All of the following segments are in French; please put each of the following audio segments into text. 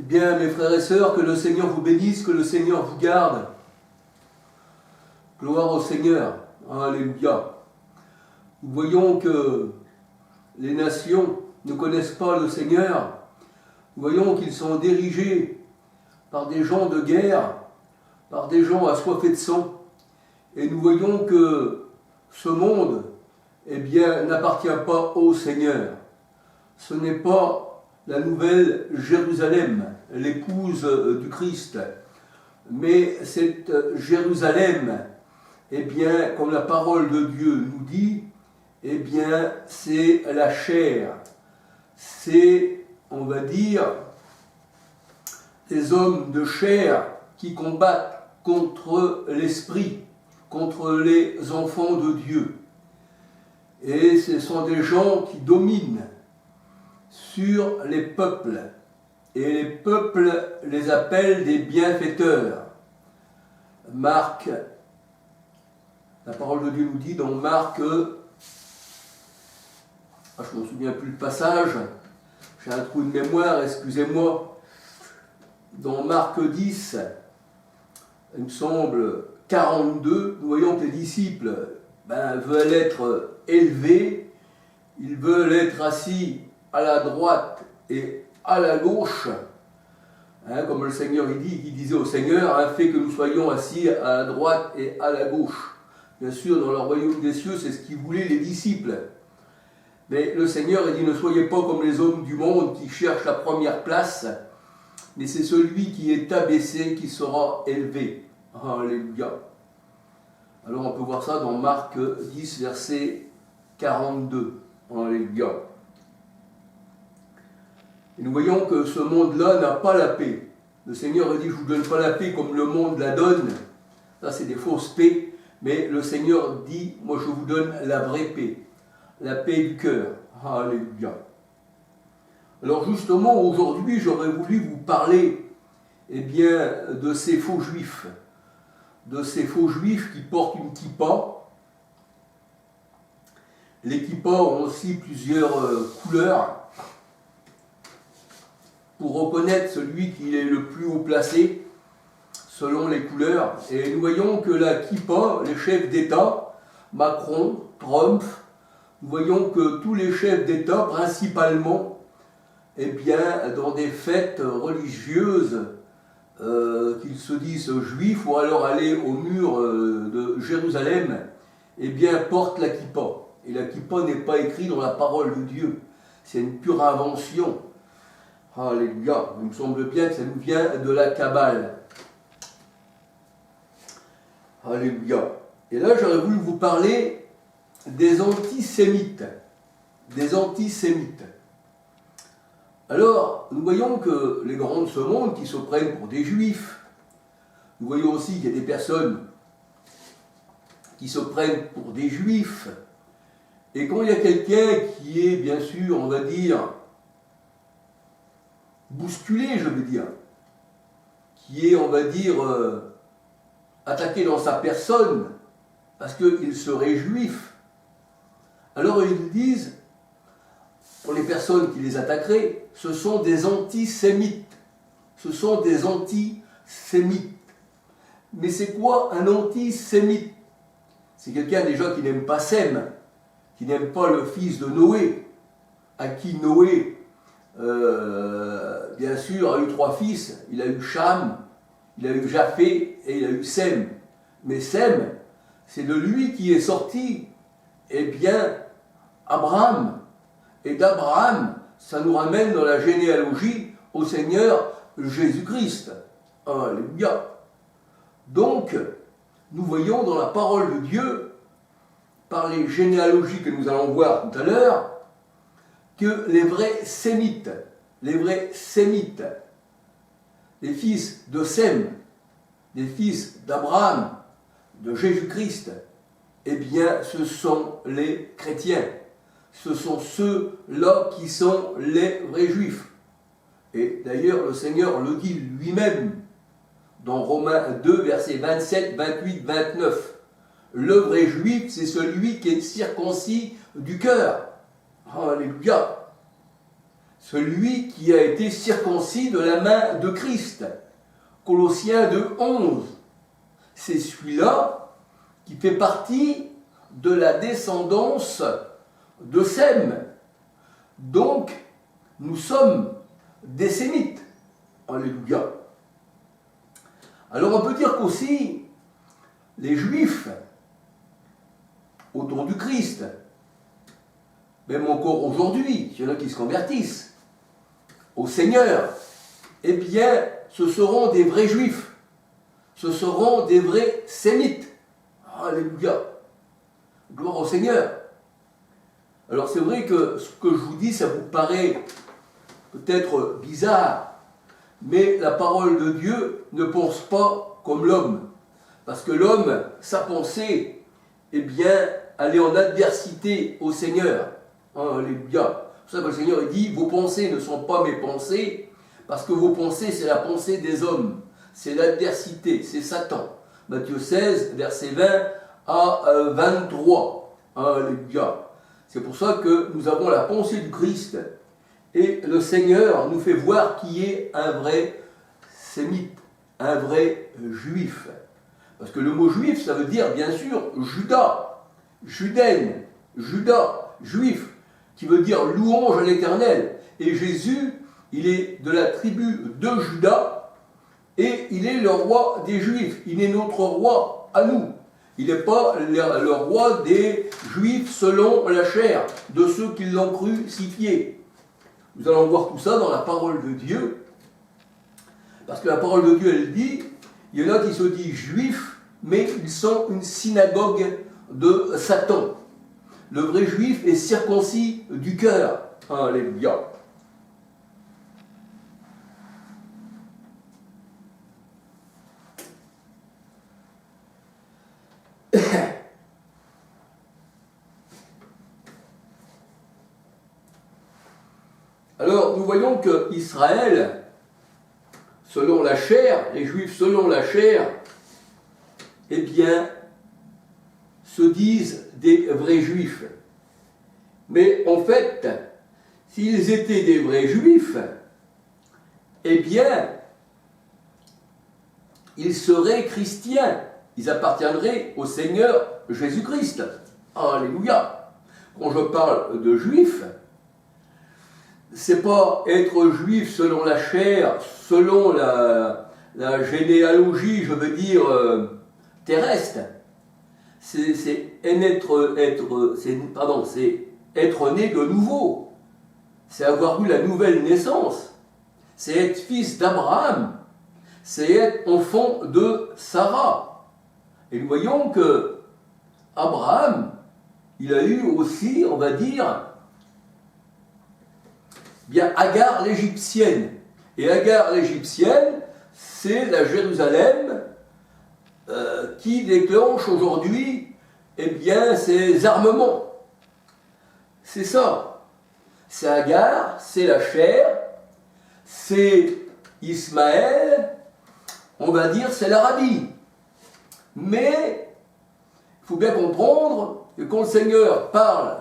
Bien, mes frères et sœurs, que le Seigneur vous bénisse, que le Seigneur vous garde. Gloire au Seigneur. Alléluia. Nous voyons que les nations ne connaissent pas le Seigneur. Nous voyons qu'ils sont dirigés par des gens de guerre, par des gens assoiffés de sang. Et nous voyons que ce monde, n'appartient pas au Seigneur. Ce n'est pas la nouvelle Jérusalem, l'épouse du Christ. Mais cette Jérusalem, comme la parole de Dieu nous dit, c'est la chair. C'est, on va dire, les hommes de chair qui combattent contre l'esprit, contre les enfants de Dieu. Et ce sont des gens qui dominent sur les peuples. Et les peuples les appellent des bienfaiteurs. Marc, la parole de Dieu nous dit dans Marc, je ne me souviens plus le passage, j'ai un trou de mémoire, excusez-moi, dans Marc 10, il me semble 42, nous voyons que les disciples veulent être élevés, ils veulent être assis à la droite et à la gauche, comme le Seigneur il disait au Seigneur, fait que nous soyons assis à la droite et à la gauche. Bien sûr, dans le royaume des cieux, c'est ce qu'ils voulaient les disciples. Mais le Seigneur dit, ne soyez pas comme les hommes du monde qui cherchent la première place, mais c'est celui qui est abaissé qui sera élevé. Alléluia. Alors on peut voir ça dans Marc 10, verset 42. Alléluia. Et nous voyons que ce monde-là n'a pas la paix. Le Seigneur dit, je ne vous donne pas la paix comme le monde la donne. Ça, c'est des fausses paix. Mais le Seigneur dit, moi je vous donne la vraie paix. La paix du cœur. Alléluia. Alors justement, aujourd'hui, j'aurais voulu vous parler de ces faux juifs. De ces faux juifs qui portent une kippa. Les kippas ont aussi plusieurs couleurs. Pour reconnaître celui qui est le plus haut placé, selon les couleurs. Et nous voyons que la kippa, les chefs d'État, Macron, Trump, nous voyons que tous les chefs d'État, principalement, dans des fêtes religieuses, qu'ils se disent juifs, ou alors aller au mur de Jérusalem, portent la kippa. Et la kippa n'est pas écrite dans la parole de Dieu. C'est une pure invention. Alléluia. Il me semble bien que ça nous vient de la Kabbale. Alléluia. Et là, j'aurais voulu vous parler des antisémites. Des antisémites. Alors, nous voyons que les grands de ce monde qui se prennent pour des juifs, nous voyons aussi qu'il y a des personnes qui se prennent pour des juifs, et quand il y a quelqu'un qui est, bien sûr, on va dire, bousculé, je veux dire, qui est, on va dire, attaqué dans sa personne, parce qu'il serait juif, alors ils disent, pour les personnes qui les attaqueraient, ce sont des antisémites. Ce sont des antisémites. Mais c'est quoi un antisémite? C'est quelqu'un déjà qui n'aime pas Sem, qui n'aime pas le fils de Noé, à qui Noé, bien sûr, a eu 3 fils. Il a eu Cham, il a eu Japhé et il a eu Sem. Mais Sem, c'est de lui qui est sorti, Abraham. Et d'Abraham, ça nous ramène dans la généalogie au Seigneur Jésus-Christ. Alléluia. Donc, nous voyons dans la parole de Dieu, par les généalogies que nous allons voir tout à l'heure, que les vrais sémites, les fils de Sem, les fils d'Abraham, de Jésus-Christ, ce sont les chrétiens. Ce sont ceux-là qui sont les vrais juifs. Et d'ailleurs, le Seigneur le dit lui-même dans Romains 2, versets 27, 28, 29. Le vrai juif, c'est celui qui est circoncis du cœur. Alléluia. celui qui a été circoncis de la main de Christ. Colossiens 2,11. C'est celui-là qui fait partie de la descendance de Sem. Donc, nous sommes des Sémites. Alléluia. Alors on peut dire qu'aussi, les Juifs, au temps du Christ, même encore aujourd'hui, il y en a qui se convertissent au Seigneur, eh bien, ce seront des vrais Juifs. Ce seront des vrais Sémites. Alléluia. Gloire au Seigneur. Alors c'est vrai que ce que je vous dis, ça vous paraît peut-être bizarre, mais la parole de Dieu ne pense pas comme l'homme. Parce que l'homme, sa pensée, eh bien, elle est en adversité au Seigneur. Alléluia. C'est pour ça que le Seigneur dit, vos pensées ne sont pas mes pensées, parce que vos pensées, c'est la pensée des hommes. C'est l'adversité, c'est Satan. Matthieu 16, verset 20 à 23. Alléluia. C'est pour ça que nous avons la pensée du Christ. Et le Seigneur nous fait voir qui est un vrai sémite, un vrai juif. Parce que le mot juif, ça veut dire bien sûr Judas, Judaine, Judas, juif, qui veut dire louange à l'Éternel. Et Jésus, il est de la tribu de Judas, et il est le roi des Juifs. Il est notre roi à nous. Il n'est pas le roi des Juifs selon la chair, de ceux qui l'ont crucifié. Nous allons voir tout ça dans la parole de Dieu. Parce que la parole de Dieu, elle dit, il y en a qui se disent juifs, mais ils sont une synagogue de Satan. Le vrai juif est circoncis du cœur. Alléluia. Alors, nous voyons que Israël, selon la chair, les Juifs selon la chair, eh bien, se disent des vrais Juifs. Mais en fait, s'ils étaient des vrais Juifs, eh bien, ils seraient chrétiens. Ils appartiendraient au Seigneur Jésus-Christ. Alléluia. Quand je parle de Juifs, c'est pas être juif selon la chair, selon la généalogie, je veux dire, terrestre. C'est être né de nouveau. C'est avoir eu la nouvelle naissance. C'est être fils d'Abraham. C'est être enfant de Sarah. Et nous voyons que Abraham, il a eu aussi, on va dire, bien Agar l'égyptienne. Et Agar l'égyptienne, c'est la Jérusalem qui déclenche aujourd'hui, eh bien, ses armements. C'est ça. C'est Agar, c'est la chair, c'est Ismaël, on va dire, c'est l'Arabie. Mais, il faut bien comprendre que quand le Seigneur parle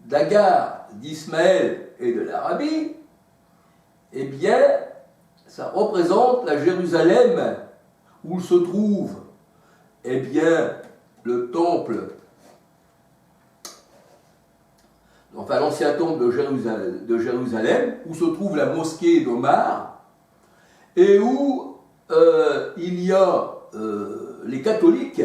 d'Agar, d'Ismaël et de l'Arabie, eh bien, ça représente la Jérusalem où se trouve, eh bien, le temple, enfin l'ancien temple de Jérusalem, où se trouve la mosquée d'Omar, et où il y a les catholiques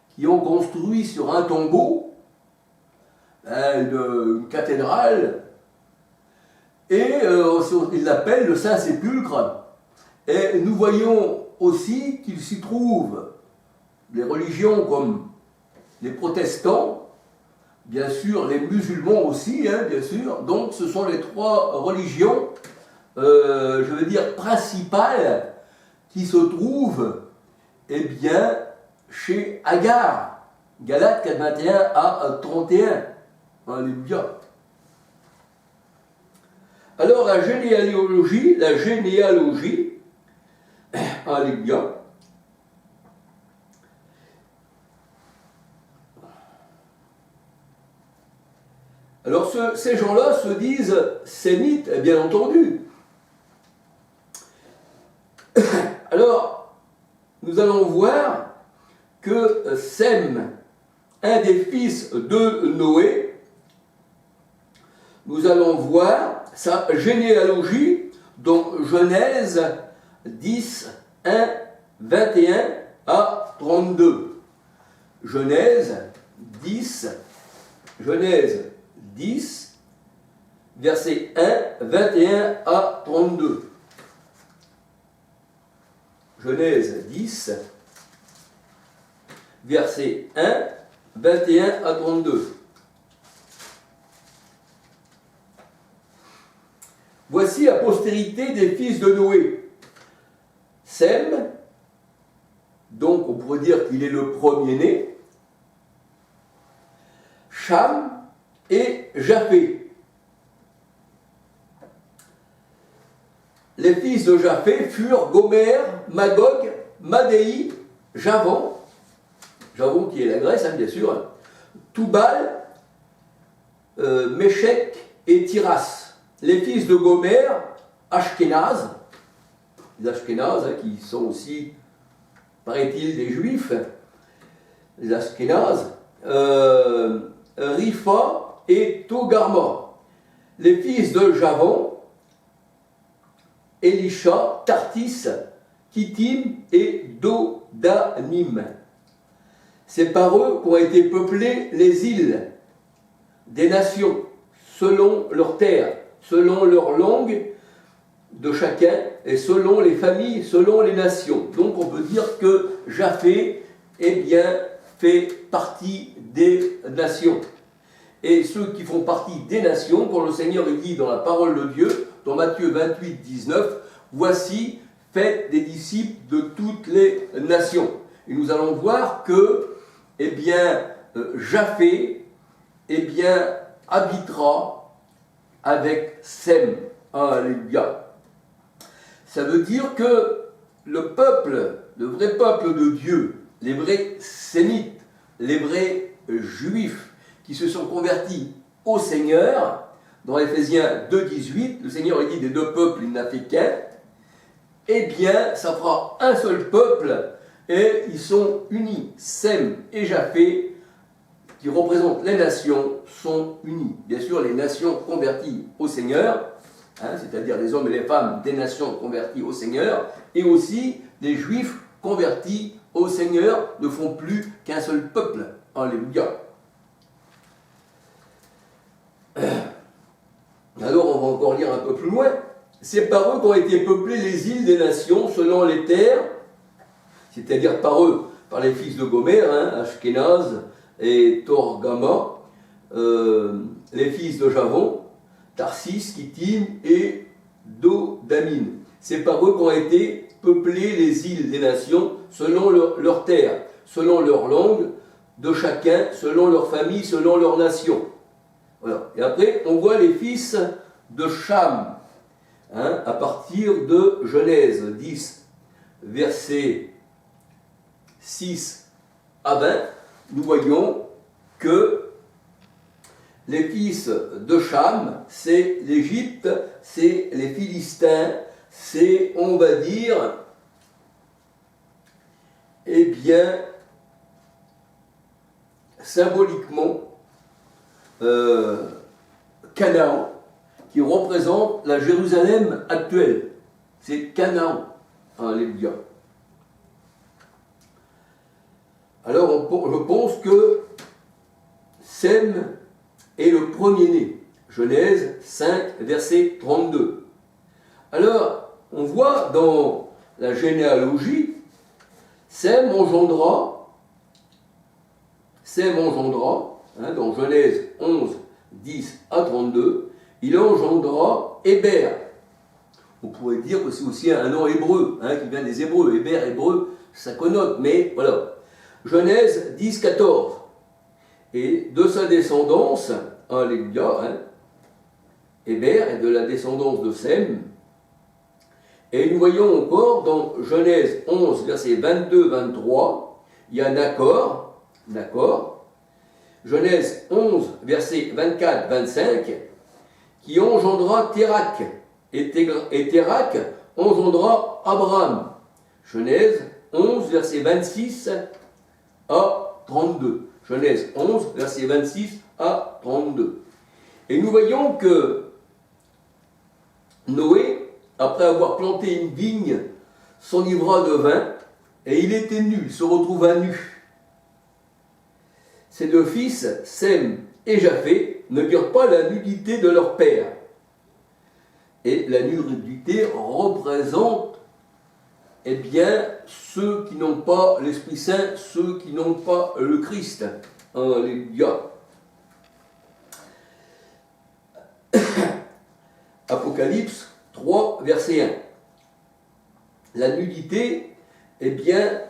qui ont construit sur un tombeau une cathédrale, et ils l'appellent le Saint-Sépulcre. Et nous voyons aussi qu'il s'y trouve des religions comme les protestants, bien sûr les musulmans aussi, hein, bien sûr. Donc ce sont les trois religions, je veux dire, principales qui se trouvent, eh bien, chez Agar. Galates 4, 21 à 31. Alléluia. Alors la généalogie, alléluia, Alors ces gens-là se disent sémites, bien entendu. Alors, nous allons voir que Sem, un des fils de Noé, nous allons voir sa généalogie dans Genèse 10, 1, 21 à 32. Genèse 10, versets 1, 21 à 32. Genèse 10, versets 1, 21 à 32. Voici la postérité des fils de Noé. Sem, donc on pourrait dire qu'il est le premier-né. Cham et Japheth. Les fils de Japheth furent Gomer, Magog, Madéi, Javon qui est la Grèce, bien sûr, Toubal, Méchec et Tiras. Les fils de Gomer, Ashkenaz, les Ashkenaz, qui sont aussi, paraît-il, des Juifs, les Ashkenaz, Ripha et Togarma. Les fils de Javon, Elisha, Tartis, Kittim et Dodanim. C'est par eux qu'ont été peuplées les îles des nations, selon leurs terres, selon leur langue de chacun, et selon les familles, selon les nations. Donc on peut dire que Japheth, fait partie des nations. Et ceux qui font partie des nations, quand le Seigneur dit dans la parole de Dieu, dans Matthieu 28, 19, « Voici, faites des disciples de toutes les nations ». Et nous allons voir que, Japheth, habitera avec Sem. Alléluia. Ça veut dire que le peuple, le vrai peuple de Dieu, les vrais sémites, les vrais juifs qui se sont convertis au Seigneur, dans Éphésiens 2, 18, le Seigneur dit des deux peuples, il n'a fait qu'un, ça fera un seul peuple et ils sont unis. Sem et Japheth, qui représentent les nations, sont unis. Bien sûr, les nations converties au Seigneur, c'est-à-dire les hommes et les femmes des nations converties au Seigneur, et aussi les Juifs convertis au Seigneur ne font plus qu'un seul peuple. Alléluia. Alors on va encore lire un peu plus loin. C'est par eux qu'ont été peuplées les îles des nations selon les terres, c'est-à-dire par eux, par les fils de Gomer, Ashkenaz et Togarma, les fils de Javon, Tarsis, Kittim et Dodanim. C'est par eux qu'ont été peuplées les îles des nations selon leur terre, selon leur langue de chacun, selon leur famille, selon leur nation. Voilà. Et après, on voit les fils de Cham, à partir de Genèse 10, versets 6 à 20, nous voyons que les fils de Cham, c'est l'Égypte, c'est les Philistins, c'est, on va dire, symboliquement, Canaan, qui représente la Jérusalem actuelle. C'est Canaan. Alléluia. Alors, je pense que Sem est le premier-né. Genèse 5, verset 32. Alors, on voit dans la généalogie, Sem engendra, dans Genèse 11, 10 à 32, il engendra Héber. On pourrait dire que c'est aussi un nom hébreu, qui vient des Hébreux. Héber, hébreu, ça connote, mais voilà. Genèse 10, 14. Et de sa descendance, alléluia, Héber est de la descendance de Sem. Et nous voyons encore dans Genèse 11, verset 22-23, il y a Nachor, Genèse 11, versets 24-25, qui engendra Térak, et Térak engendra Abraham. Genèse 11, versets 26 à 32. Genèse 11, versets 26 à 32. Et nous voyons que Noé, après avoir planté une vigne, s'enivra de vin, et il était nu, il se retrouva nu. Ses deux fils, Sem et Japheth, ne virent pas la nudité de leur père. Et la nudité représente, eh bien, ceux qui n'ont pas l'Esprit Saint, ceux qui n'ont pas le Christ. Alléluia. Apocalypse 3, verset 1. La nudité, eh bien,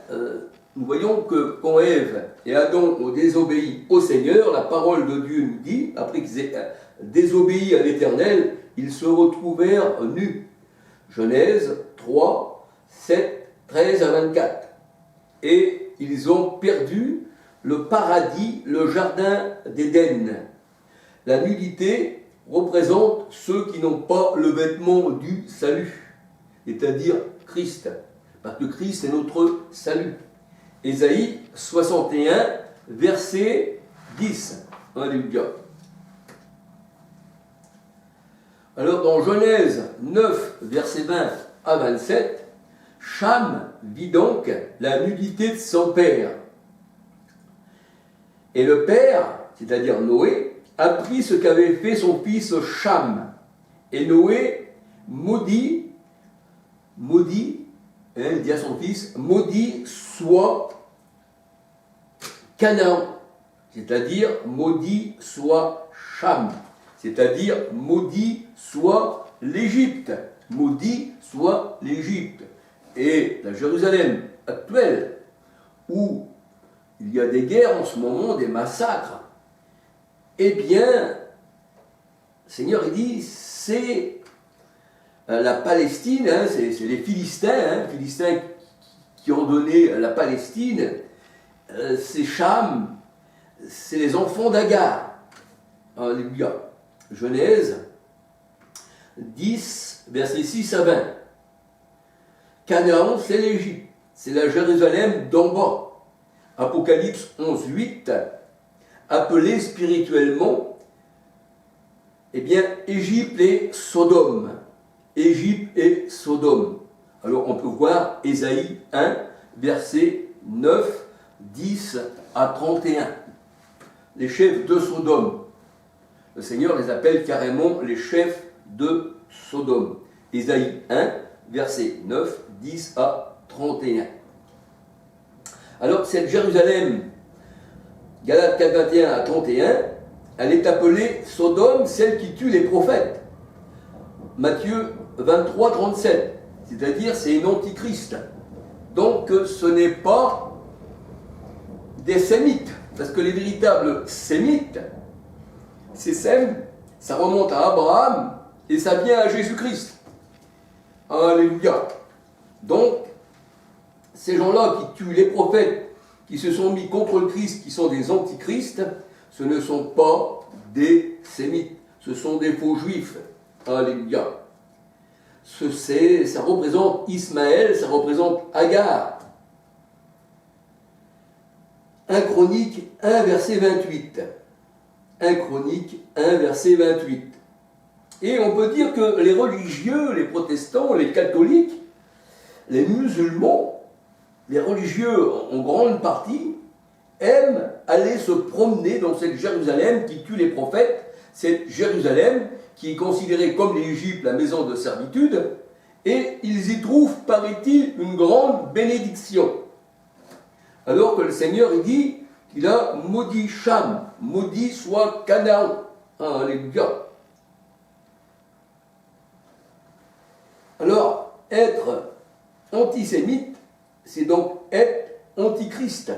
nous voyons que quand Ève et Adam ont désobéi au Seigneur, la parole de Dieu nous dit, après qu'ils aient désobéi à l'Éternel, ils se retrouvèrent nus. Genèse 3, 7, 13 à 24. Et ils ont perdu le paradis, le jardin d'Éden. La nudité représente ceux qui n'ont pas le vêtement du salut, c'est-à-dire Christ, parce que Christ est notre salut. Ésaïe 61, verset 10. Alléluia. Alors dans Genèse 9, verset 20 à 27, Cham vit donc la nudité de son père. Et le père, c'est-à-dire Noé, apprit ce qu'avait fait son fils Cham. Et Noé maudit, il dit à son fils, maudit soit Canaan, c'est-à-dire maudit soit Cham, c'est-à-dire maudit soit l'Égypte, maudit soit l'Égypte. Et la Jérusalem actuelle, où il y a des guerres en ce moment, des massacres, eh bien, le Seigneur il dit, c'est la Palestine, hein, c'est les Philistins, Philistins qui ont donné la Palestine, c'est Cham, c'est les enfants d'Agar. Alléluia. Genèse 10, versets 6 à 20. Canaan, c'est l'Égypte, c'est la Jérusalem d'en bas. Apocalypse 11, 8, appelé spirituellement, eh bien, Égypte et Sodome. Égypte et Sodome. Alors on peut voir Ésaïe 1, versets 9, 10 à 31. Les chefs de Sodome. Le Seigneur les appelle carrément les chefs de Sodome. Ésaïe 1, versets 9, 10 à 31. Alors cette Jérusalem, Galates 4, 21 à 31, elle est appelée Sodome, celle qui tue les prophètes. Matthieu 23, 37, c'est-à-dire c'est une antichrist. Donc ce n'est pas des sémites, parce que les véritables sémites, ces Sème, ça remonte à Abraham et ça vient à Jésus-Christ. Alléluia. Donc, ces gens-là qui tuent les prophètes, qui se sont mis contre le Christ, qui sont des antichrists, ce ne sont pas des sémites, ce sont des faux juifs. Alléluia. Ça représente Ismaël, ça représente Agar. 1 Chronique 1, verset 28. 1 Chronique 1, verset 28. Et on peut dire que les religieux, les protestants, les catholiques, les musulmans, les religieux en grande partie, aiment aller se promener dans cette Jérusalem qui tue les prophètes, cette Jérusalem qui est considérée comme l'Égypte, la maison de servitude, et ils y trouvent, paraît-il, une grande bénédiction. Alors que le Seigneur il dit qu'il a maudit Cham, maudit soit Canaan. Alléluia. Alors, être antisémite, c'est donc être antichrist.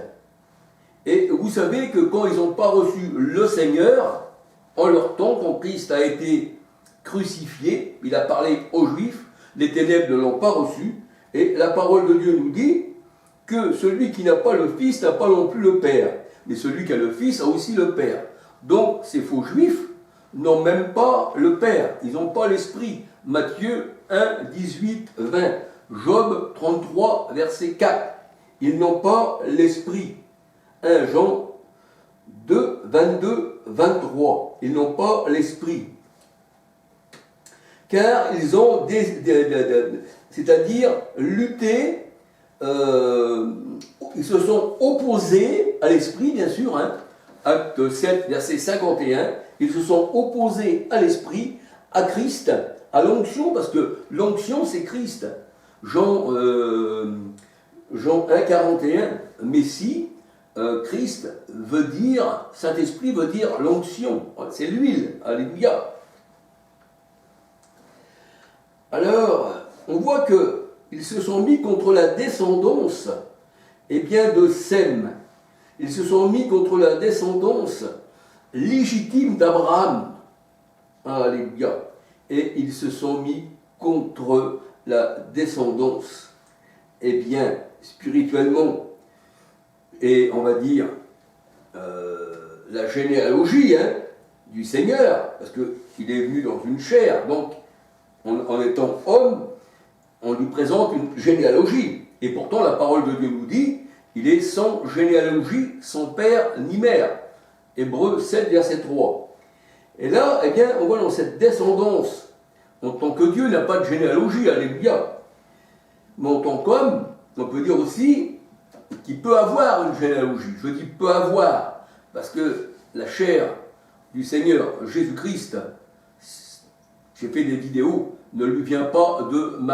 Et vous savez que quand ils n'ont pas reçu le Seigneur, en leur temps, quand Christ a été crucifié, il a parlé aux Juifs, les ténèbres ne l'ont pas reçu, et la parole de Dieu nous dit que celui qui n'a pas le Fils n'a pas non plus le Père. mais celui qui a le Fils a aussi le Père. Donc ces faux juifs n'ont même pas le Père, ils n'ont pas l'Esprit. Matthieu 1, 18, 20, Job 33, verset 4, ils n'ont pas l'Esprit. 1 Jean 2, 22, 23, ils n'ont pas l'Esprit. Car ils ont, c'est-à-dire lutté, ils se sont opposés à l'Esprit, bien sûr, hein, Acte 7, verset 51, ils se sont opposés à l'Esprit, à Christ, à l'onction, parce que l'onction c'est Christ. Jean 1, 41, Messie, Christ veut dire, Saint-Esprit veut dire l'onction, c'est l'huile, alléluia. Alors, on voit qu'ils se sont mis contre la descendance, de Sem. Ils se sont mis contre la descendance légitime d'Abraham. Alléluia. Et ils se sont mis contre la descendance, spirituellement, et on va dire, la généalogie du Seigneur, parce qu'il est venu dans une chair, donc, en étant homme, on lui présente une généalogie. Et pourtant, la parole de Dieu nous dit, il est sans généalogie, sans père ni mère. Hébreux 7, verset 3. Et là, on voit dans cette descendance, en tant que Dieu n'a pas de généalogie, alléluia. Mais en tant qu'homme, on peut dire aussi qu'il peut avoir une généalogie. Je dis peut avoir, parce que la chair du Seigneur Jésus-Christ, j'ai fait des vidéos, ne lui vient pas de Marie.